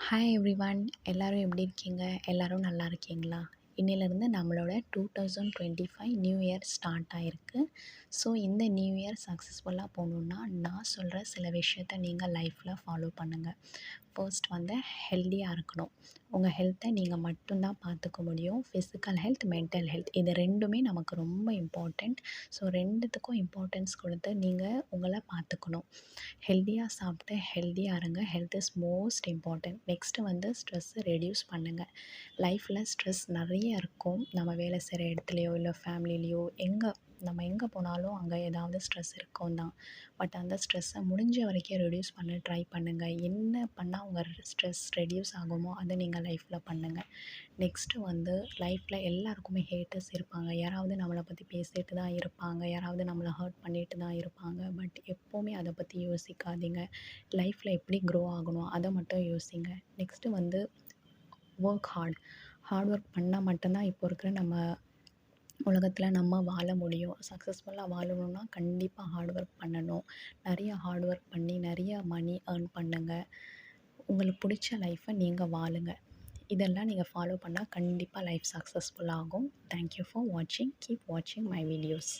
Hi everyone. எல்லாரும் எப்படி இருக்கீங்க? எல்லாரும் நல்லா இருக்கீங்களா? இன்னையிலேருந்து நம்மளோட 2025 நியூ இயர் ஸ்டார்ட் ஆயிருக்கு. ஸோ இந்த நியூ இயர் சக்ஸஸ்ஃபுல்லா போகணுன்னா, நான் சொல்கிற சில விஷயத்த நீங்கள் லைஃப்பில் ஃபாலோ பண்ணுங்கள். ஃபர்ஸ்ட் வந்து ஹெல்தியா இருக்கணும். உங்கள் ஹெல்த்தை நீங்கள் மட்டும் தான் பார்த்துக்க முடியும். ஃபிசிக்கல் ஹெல்த், மென்டல் ஹெல்த் இது 2மே நமக்கு ரொம்ப இம்பார்ட்டண்ட். ஸோ 2த்துக்கும் இம்பார்ட்டன்ஸ் கொடுத்து நீங்கள் உங்களை பார்த்துக்கணும். ஹெல்தியாக சாப்பிட்டு ஹெல்தியாக இருங்க. Health is most important. Next வந்து ஸ்ட்ரெஸ்ஸை ரெடியூஸ் பண்ணுங்கள். லைஃப்பில் ஸ்ட்ரெஸ் நிறைய இருக்கும். நம்ம வேலை செய்கிற இடத்துலையோ இல்லை ஃபேமிலிலேயோ நம்ம எங்கே போனாலும் அங்கே ஏதாவது ஸ்ட்ரெஸ் இருக்கும் தான். பட் அந்த ஸ்ட்ரெஸ்ஸை முடிஞ்ச வரைக்கும் ரெடியூஸ் பண்ண ட்ரை பண்ணுங்கள். என்ன பண்ணால் உங்கள் ஸ்ட்ரெஸ் ரெடியூஸ் ஆகுமோ அதை நீங்கள் லைஃப்பில் பண்ணுங்கள். நெக்ஸ்ட்டு வந்து லைஃப்பில் எல்லாருக்குமே ஹேட்டர்ஸ் இருப்பாங்க. யாராவது நம்மளை பற்றி பேசிட்டு தான் இருப்பாங்க. யாராவது நம்மளை ஹர்ட் பண்ணிட்டு தான் இருப்பாங்க. பட் எப்போவுமே அதை பற்றி யோசிக்காதீங்க. லைஃப்பில் எப்படி க்ரோ ஆகணும் அதை மட்டும் யோசிங்க. நெக்ஸ்ட்டு வந்து ஒர்க் ஹார்ட். ஹார்ட் ஒர்க் பண்ணால் மட்டும்தான் இப்போ இருக்கிற நம்ம உலகத்தில் நம்ம வாழ முடியும். சக்ஸஸ்ஃபுல்லாக வாழணும்னா கண்டிப்பாக ஹார்ட் ஒர்க் பண்ணணும். நிறைய ஹார்ட் ஒர்க் பண்ணி நிறைய மணி ஏர்ன் பண்ணுங்கள். உங்களுக்கு பிடிச்ச லைஃப்பை நீங்கள் வாழுங்க. இதெல்லாம் நீங்கள் ஃபாலோ பண்ணால் கண்டிப்பாக லைஃப் சக்ஸஸ்ஃபுல் ஆகும். தேங்க் யூ ஃபார் வாட்சிங். கீப் வாட்சிங் மை வீடியோஸ்.